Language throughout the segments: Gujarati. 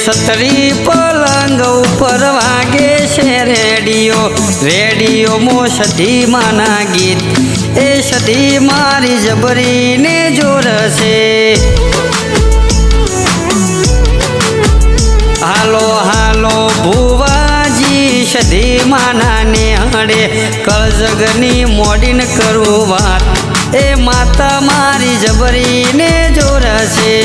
સતરી પલંગ ઉપર વાગે છે રેડિયો, રેડિયોમાં સધી માના ગીત, એ સધી મારી જબરીને જોરશે. હાલો હાલો ભુવાજી સધી માના ને હડે, કળજગની મોડીન કરું વાત, એ માતા મારી જબરીને જોરશે.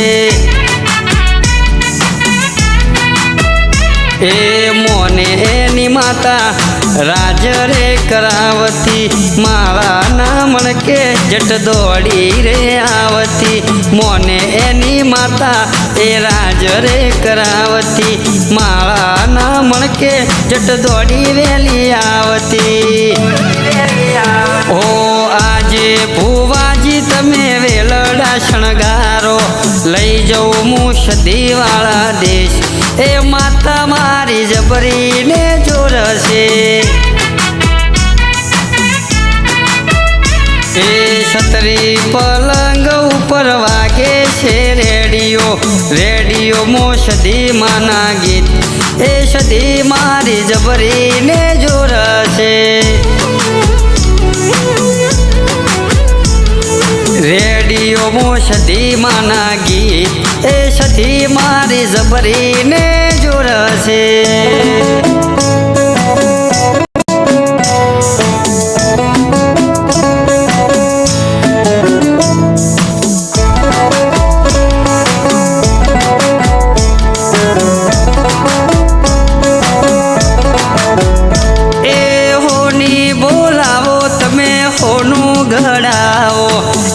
એ મોને એની માતા રાજ રે કરાવતી, મારા નામણ કે જટ દોડી રે આવતી. મોને એની માતા એ રાજ રે કરાવતી, મારા નામણ કે જટ દોડી વેલી આવતી. ઓ આજે ભુવાજી તમે વેલડા શણગારો, લઈ જઉં હું સધીવાળા દેશ, એ માતા મારી જબરીને જોરશે. એ સતરી પલંગ ઉપર વાગે છે રેડિયો, રેડિયોમાં સધી માના ગીત, એ સધી મારી જબરીને જોરશે. રેડિયોમાં સધી માના ગીત, એ સધી મારી જબરીને જોરશે.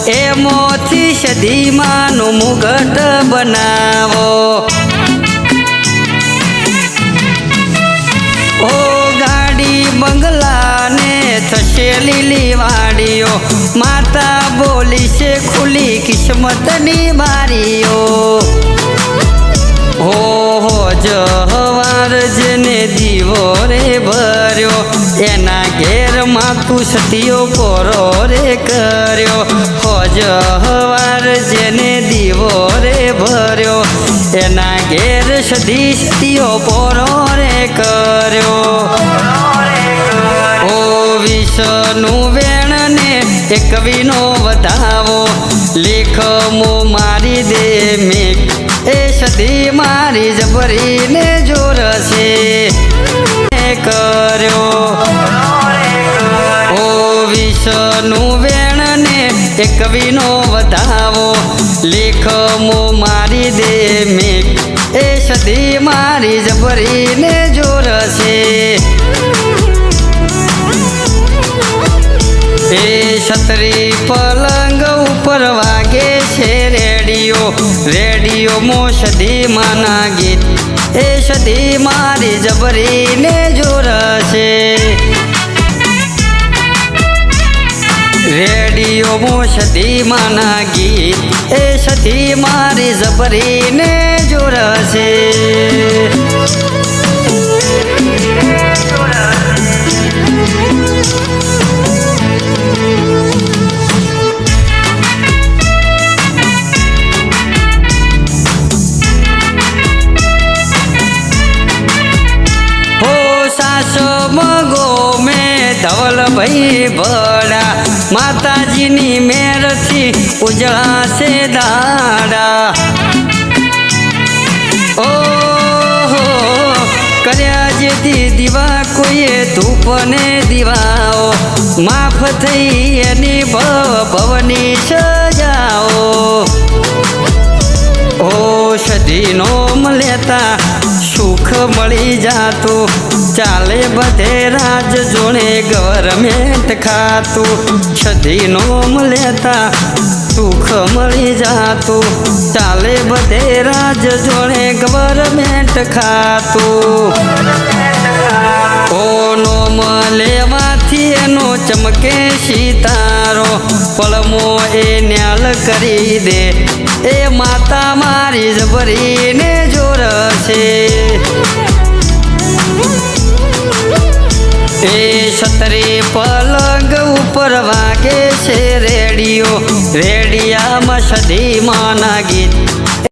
એમોથી સધી માનું મુગટ બનાવો, ઓ ગાડી બંગલા ને થશે લીલી વાડીઓ, માતા બોલી છે ખુલી કિસ્મતની બારીઓ. હો જવાર જેને દીવો રે ભર્યો, એના ઘેર માતું સતીયો પોરો રે કર્યો. હો જવાર જેને દીવો રે ભર્યો, એના ઘેર સધી સતીયો પોરો રે કર્યો. ઓ વિષનું વેણ ને એકવીનો વધાવો, લેખમો મારી દે મેઘ, એ સધી મારી જબરીને જોરશે કર્યો. ઓ વિષનું વેણ ને એકવીનો વધાવો, લેખમો મારી દે મેઘ, એ સધી મારી જબરીને જોરશે. એ સતરી પલંગ ઉપર વાગે છે રેડિયો, રેડિયોમાં સધી માના ગીત, એ સધી મારી જબરીને જોરશે. રેડિયોમાં સધી માના ગીત, એ સધી મારી જબરીને જોરશે. મગો મેં ધવલ ભાઈ ભડા, માતાજીની મેરથી ઉજળાશે દાડા. ઓહો કર્યા જેથી દીવા કોઈએ ધૂપ ને દીવાઓ, માફ થઈ એની ભવની સજાઓ. ઓ સધીનો લેતા સુખ મળી જાતું, ચાલે બધે રાજ જોડે ગવર્મેન્ટ ખાતું. સધીનો લેતા સુખ મળી જાતું, ચાલે બધે રાજ જોડે ગવર્મેન્ટ ખાતું. ઓ નોમ લેવાથી એનો ચમકે સિતારો, પળમો એ ન્યાલ કરી દે, એ માતા મારી જબરીને જોરશે. એ સતરી પલંગ ઉપર વાગે છે રેડિયો, રેડિયામાં સધી માના ગીત,